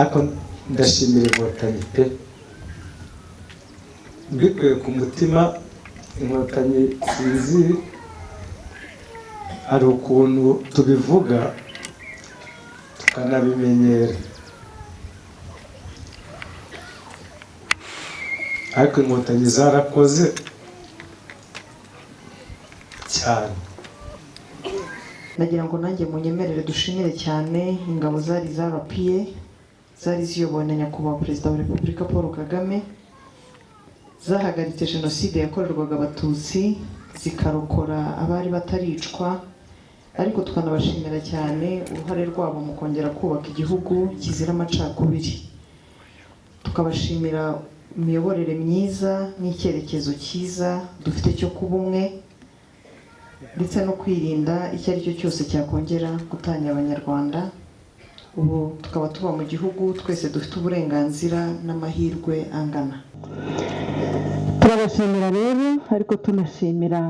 ariko ndashimira inkotanyi pe mbikuye ku mutima. Inkotanyi sinzi hari ukuntu tubivuga tukanabimenyera, ariko inkotanyi zarakoze cyane. Nagira ngo nanjye munyemerere dushimire cyane ingabo zari zarapiye zari ziyobowe na nyakubahwa Perezida wa Repubulika Paul Kagame, zahagaritse jenoside yakorerwaga abatutsi zikarokora abari bataricwa, ariko tukanabashimira cyane uruhare rwabo mu kongera kubaka igihugu kizira amacakubiri. Tukabashimira imiyoborere myiza n'icyerekezo cyiza dufite cyo kuba umwe ndetse no kwirinda icyo ari cyo cyose cyakongera gutanya abanyarwanda. Ubu tukaba tuba mu gihugu twese dufite uburenganzira n'amahirwe angana. Turabashimira rero, ariko tunashimira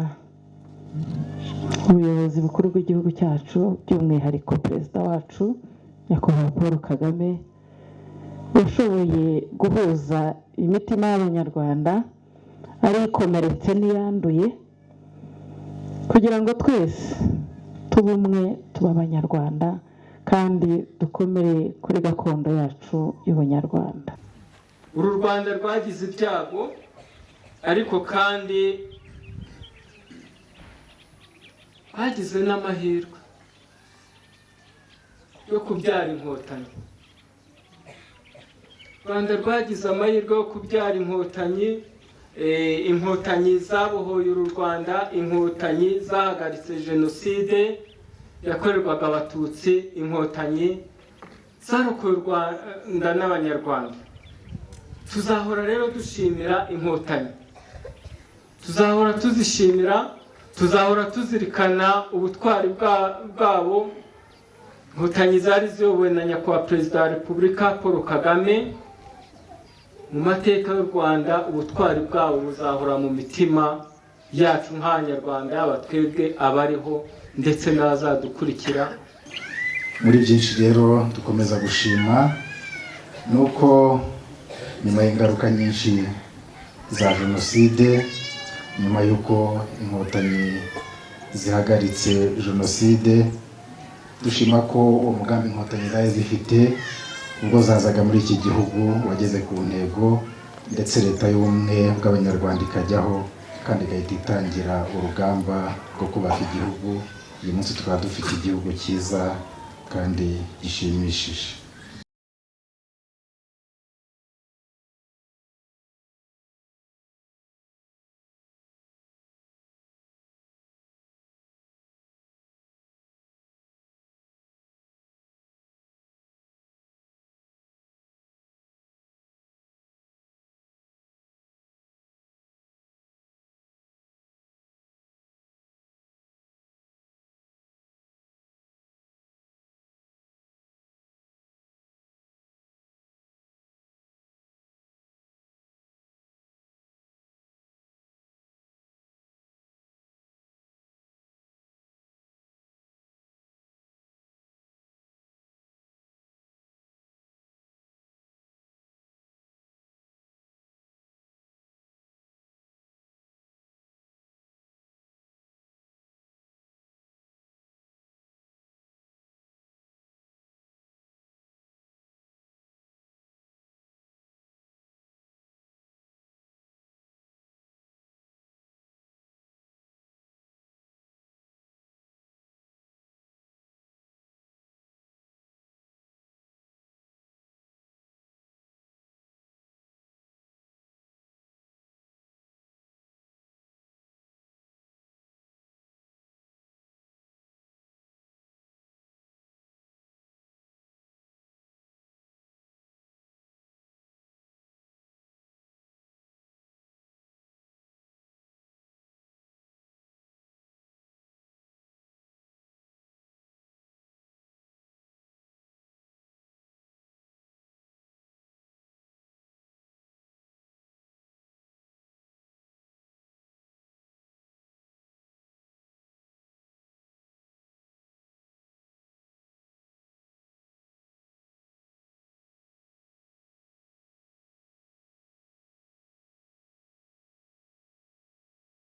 ubuyobozi bukuru bw'igihugu cyacu, by'umwihariko perezida wacu nyakubahwa Paul Kagame, washoboye guhuza imitima y'abanyarwanda ari ikomeretse n'iyanduye, kugira ngo twese tube umwe, tuba abanyarwanda kandi dukomere kuri gakondo yacu y'ubunyarwanda. Uru Rwanda rwagize ibyago, ariko kandi bagize n'amahirwe yo kubyara inkotanyi. Rwanda rwagize amahirwe yo kubyara inkotanyi, inkotanyi zabohoye uru Rwanda, inkotanyi zahagaritse jenoside yakorerwaga abatutsi, inkotanyi zarokoye u Rwanda n'abanyarwanda. Tuzahora rero dushimira inkotanyi, tuzahora tuzishimira, tuzahora tuzirikana ubutwari bwabo. Inkotanyi zari ziyobowe na nyakubahwa Perezida wa Repubulika Paul Kagame. Mu mateka y'u Rwanda ubutwari bwabo buzahora mu mitima yacu nk'abanyarwanda, yaba twebwe abariho ndetse n'abazadukurikira. Muri byinshi rero dukomeza gushima nuko nyuma y'ingaruka nyinshi za jenoside, nyuma y'uko inkotanyi zihagaritse jenoside, dushima ko uwo mugambi inkotanyi zari zifite ubwo zazaga muri iki gihugu wageze ku ntego, ndetse leta y'ubumwe bw'abanyarwanda ikajyaho kandi igahita itangira urugamba rwo kubaka igihugu. Uyu munsi tukaba dufite igihugu cyiza kandi gishimishije.